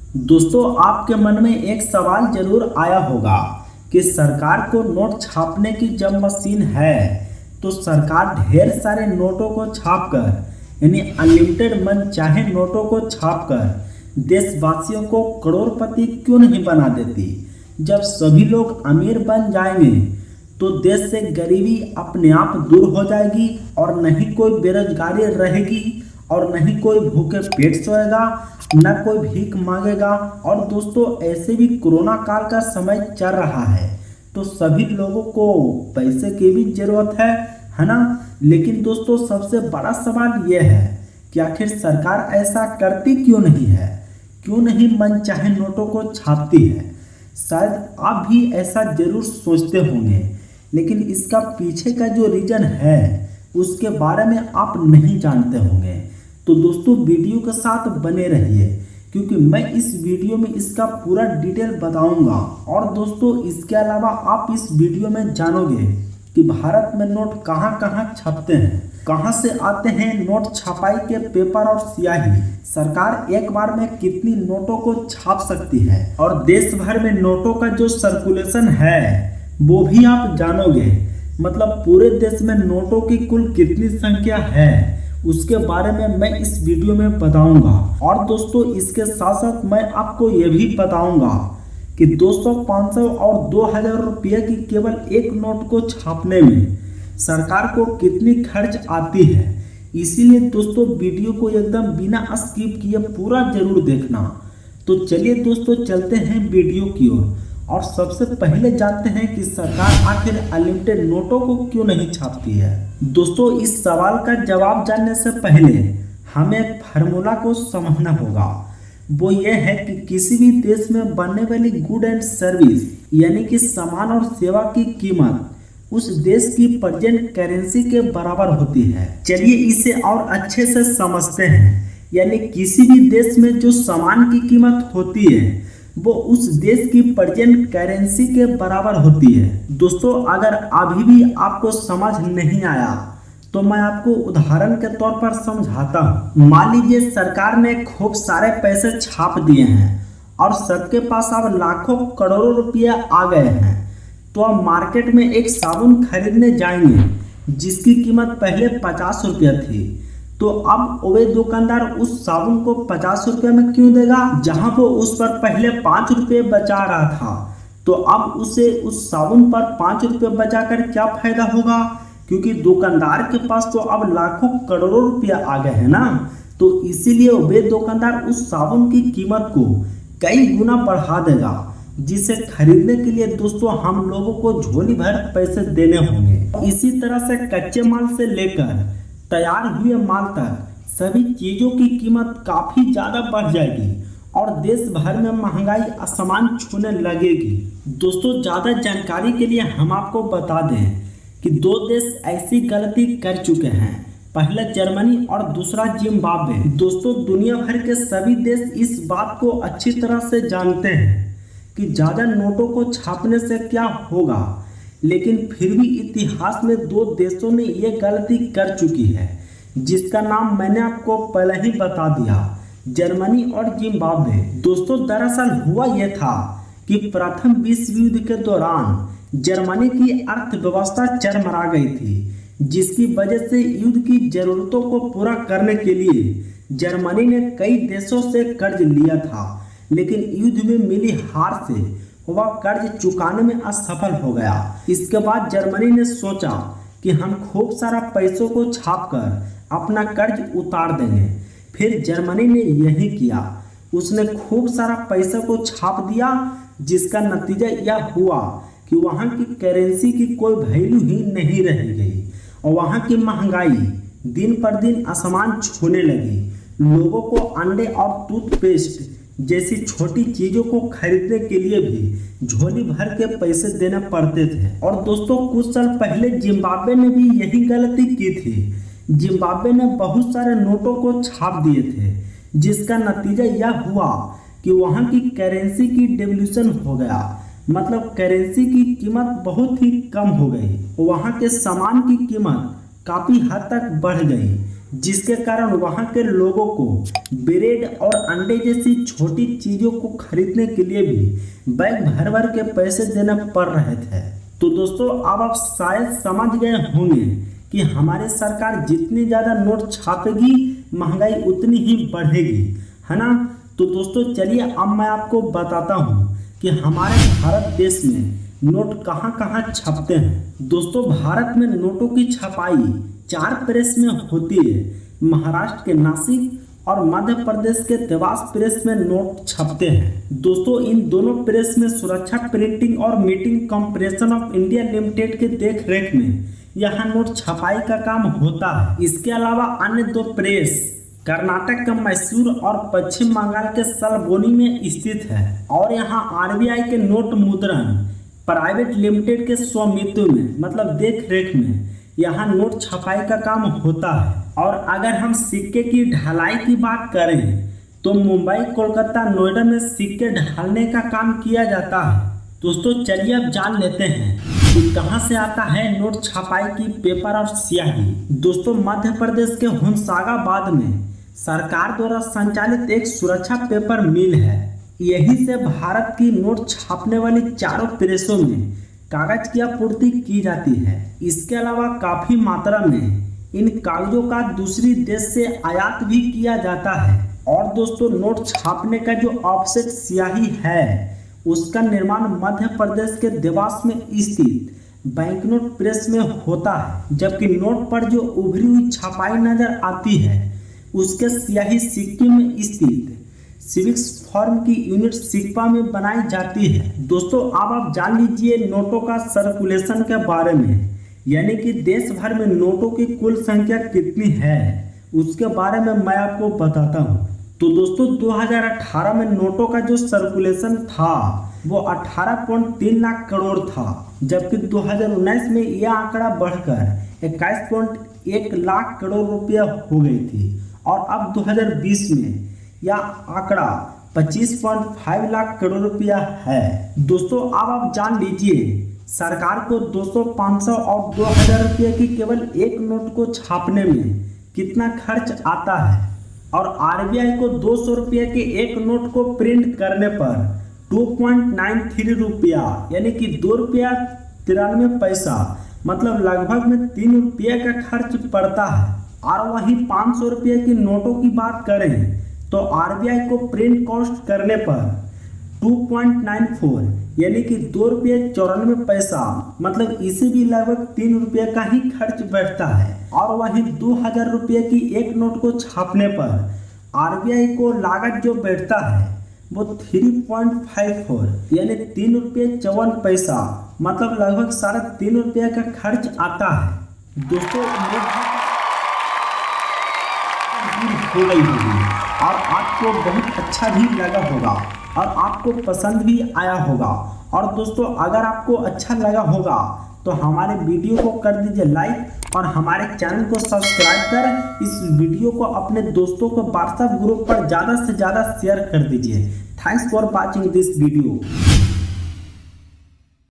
दोस्तों, आपके मन में एक सवाल जरूर आया होगा कि सरकार को नोट छापने की जब मशीन है तो सरकार ढेर सारे नोटों को छापकर यानी अनलिमिटेड मन चाहे नोटों को छापकर देशवासियों को करोड़पति क्यों नहीं बना देती। जब सभी लोग अमीर बन जाएंगे तो देश से गरीबी अपने आप दूर हो जाएगी और नहीं कोई बेरोजगारी रहेगी और नहीं कोई भूखे पेट सोएगा, न कोई भीख मांगेगा। और दोस्तों, ऐसे भी कोरोना काल का समय चल रहा है तो सभी लोगों को पैसे की भी जरूरत है ना। लेकिन दोस्तों, सबसे बड़ा सवाल यह है कि आखिर सरकार ऐसा करती क्यों नहीं है, क्यों नहीं मनचाहे नोटों को छापती है। शायद आप भी ऐसा जरूर सोचते होंगे, लेकिन इसका पीछे का जो रीजन है उसके बारे में आप नहीं जानते होंगे। तो दोस्तों, वीडियो के साथ बने रहिए क्योंकि मैं इस वीडियो में इसका पूरा डिटेल बताऊंगा। और दोस्तों, इसके अलावा आप इस वीडियो में जानोगे कि भारत में नोट कहां कहां छपते हैं, कहां से आते हैं नोट छपाई के पेपर और स्याही, सरकार एक बार में कितनी नोटों को छाप सकती है और देश भर में नोटों का जो सर्कुलेशन है वो भी आप जानोगे। मतलब पूरे देश में नोटों की कुल कितनी संख्या है उसके बारे में मैं इस वीडियो में बताऊंगा। और दोस्तों, इसके साथ साथ मैं आपको यह भी बताऊंगा कि 200, 500 और 2000 रुपये की केवल एक नोट को छापने में सरकार को कितनी खर्च आती है। इसीलिए दोस्तों, वीडियो को एकदम बिना स्किप किए पूरा जरूर देखना। तो चलिए दोस्तों, चलते हैं वीडियो की ओर और सबसे पहले जानते हैं कि सरकार आखिर अनलिमिटेड नोटों को क्यों नहीं छापती है। दोस्तों, इस सवाल का जवाब जानने से पहले हमें एक फार्मूला को समझना होगा। वो ये है कि किसी भी देश में बनने वाली गुड एंड सर्विस यानी कि सामान और सेवा की कीमत उस देश की प्रेजेंट करेंसी के बराबर होती है। चलिए इसे और अच्छे से समझते हैं। यानी किसी भी देश में जो सामान की कीमत होती है वो उस देश की प्रेजेंट करेंसी के बराबर होती है। दोस्तों, अगर अभी भी आपको समझ नहीं आया तो मैं आपको उदाहरण के तौर पर समझाता हूँ। मान लीजिए सरकार ने खूब सारे पैसे छाप दिए हैं और सबके पास अब लाखों करोड़ों रुपये आ गए हैं, तो अब मार्केट में एक साबुन खरीदने जाएंगे जिसकी कीमत पहले 50 रुपये थी। तो अब वे दुकानदार उस साबुन को 50 रुपये में क्यों देगा, जहां वो उस पर पहले 5 रुपये बचा रहा था। तो अब उसे उस साबुन पर 5 रुपये बचाकर क्या फायदा होगा, क्योंकि दुकानदार के पास तो अब लाखों करोड़ों रुपया आ गए हैं ना। तो इसीलिए वे दुकानदार उस साबुन की कीमत को कई गुना बढ़ा देगा, जिसे खरीदने के लिए दोस्तों हम लोगों को झोली भर पैसे देने होंगे। इसी तरह से कच्चे माल से लेकर तैयार हुए माल तक सभी चीजों की कीमत काफी ज्यादा बढ़ जाएगी और देश भर में महंगाई आसमान छूने लगेगी। दोस्तों, ज्यादा जानकारी के लिए हम आपको बता दें कि दो देश ऐसी गलती कर चुके हैं, पहला जर्मनी और दूसरा जिम्बाब्वे। दोस्तों, दुनिया भर के सभी देश इस बात को अच्छी तरह से जानते हैं कि ज्यादा नोटों को छापने से क्या होगा, लेकिन फिर भी इतिहास में दो देशों ने ये गलती कर चुकी है जिसका नाम मैंने आपको पहले ही बता दिया, जर्मनी और जिम्बाब्वे। दोस्तों, दरअसल हुआ यह था कि प्रथम विश्व युद्ध के दौरान जर्मनी की अर्थव्यवस्था चरमरा गई थी, जिसकी वजह से युद्ध की जरूरतों को पूरा करने के लिए जर्मनी ने कई देशों से कर्ज लिया था, लेकिन युद्ध में मिली हार से वह कर्ज चुकाने में असफल हो गया। इसके बाद जर्मनी ने सोचा कि हम खूब सारा पैसों को छापकर अपना कर्ज उतार देंगे। फिर जर्मनी ने यही किया, उसने खूब सारा पैसा को छाप दिया, जिसका नतीजा यह हुआ कि वहाँ की करेंसी की कोई वैल्यू ही नहीं रह गई और वहाँ की महंगाई दिन पर दिन आसमान छूने लगी। लोगों को अंडे और टूथपेस्ट जैसी छोटी चीजों को खरीदने के लिए भी झोली भर के पैसे देने पड़ते थे। और दोस्तों, कुछ साल पहले जिम्बाब्वे ने भी यही गलती की थी। जिम्बाब्वे ने बहुत सारे नोटों को छाप दिए थे, जिसका नतीजा यह हुआ कि वहाँ की करेंसी की डिवैल्यूएशन हो गया, मतलब करेंसी की कीमत बहुत ही कम हो गई। वहाँ के सामान की कीमत काफी हद तक बढ़ गई, जिसके कारण वहां के लोगों को ब्रेड और अंडे जैसी छोटी चीजों को खरीदने के लिए भी बैग भर भर के पैसे देने पड़ रहे थे। तो दोस्तों अब आप शायद समझ गए होंगे कि हमारी सरकार जितनी ज़्यादा नोट छापेगी महंगाई उतनी ही बढ़ेगी, है ना। तो दोस्तों चलिए अब मैं आपको बताता हूँ कि हमारे भारत देश में नोट कहाँ कहाँ छपते हैं। दोस्तों भारत में नोटों की छपाई 4 प्रेस में होती है। महाराष्ट्र के नासिक और मध्य प्रदेश के देवास प्रेस में नोट छपते हैं। दोस्तों इन दोनों प्रेस में सुरक्षा प्रिंटिंग और meeting corporation of India limited के देख रेख में यहाँ नोट छपाई का काम होता है। इसके अलावा अन्य 2 प्रेस कर्नाटक के मैसूर और पश्चिम बंगाल के सलबोनी में स्थित है और यहाँ आरबीआई के नोट मुद्रण प्राइवेट लिमिटेड के स्वामित्व में मतलब देख रेख में यहाँ नोट छपाई का काम होता है। और अगर हम सिक्के की ढलाई की बात करें तो मुंबई, कोलकाता, नोएडा में सिक्के ढालने का काम किया जाता है। दोस्तों चलिए अब जान लेते हैं कि कहाँ से आता है नोट छपाई की पेपर और स्याही। दोस्तों मध्य प्रदेश के हुंसागाबाद में सरकार द्वारा संचालित एक सुरक्षा पेपर मिल है। यही से भारत की नोट छापने वाली 4 प्रेसों में कागज की आपूर्ति की जाती है। इसके अलावा काफी मात्रा में इन कागजों का दूसरी देश से आयात भी किया जाता है। और दोस्तों नोट छापने का जो ऑफसेट स्याही है उसका निर्माण मध्य प्रदेश के देवास में स्थित बैंकनोट प्रेस में होता है, जबकि नोट पर जो उभरी हुई छपाई नजर आती है उसके स्याही सिक्किम में स्थित सिविक्स फॉर्म की यूनिट सिक्का में बनाई जाती है। दोस्तों अब आप जान लीजिए नोटों का सर्कुलेशन के बारे में, यानी कि देश भर में नोटों की कुल संख्या कितनी है उसके बारे में मैं आपको बताता हूँ। तो दोस्तों 2018 में नोटों का जो सर्कुलेशन था वो 18.3 लाख करोड़ था, जबकि 2019 में यह आंकड़ा बढ़कर 21.1 लाख करोड़ रुपया हो गई थी और अब 2020 में यह आंकड़ा 25.5 लाख करोड़ रुपया है। दोस्तों अब आप जान लीजिए सरकार को 200, 500 और 2000 रुपये की केवल एक नोट को छापने में कितना खर्च आता है और आरबीआई को 200 रुपये के एक नोट को प्रिंट करने पर 2.93 रुपया यानी कि 2 रुपया 93 पैसा मतलब लगभग में 3 रुपये का खर्च पड़ता है। और वहीं 500 रुपये की नोटों की बात करें तो आरबीआई को प्रिंट कॉस्ट करने पर 2.94 यानी कि 2 रुपये 94 पैसा मतलब इसे भी लगभग 3 रुपये का ही खर्च बैठता है। और वहीं 2000 रुपये की एक नोट को छापने पर आरबीआई को लागत जो बैठता है वो 3.54 यानी 3 रुपये 54 पैसा मतलब लगभग 3.5 रुपये का खर्च आता है। दोस्तों हो गई होगी और आपको बहुत अच्छा भी लगा होगा और आपको पसंद भी आया होगा। और दोस्तों अगर आपको अच्छा लगा होगा तो हमारे वीडियो को कर दीजिए लाइक और हमारे चैनल को सब्सक्राइब कर इस वीडियो को अपने दोस्तों को व्हाट्सएप ग्रुप पर ज़्यादा से ज़्यादा शेयर कर दीजिए। Thanks for watching this video.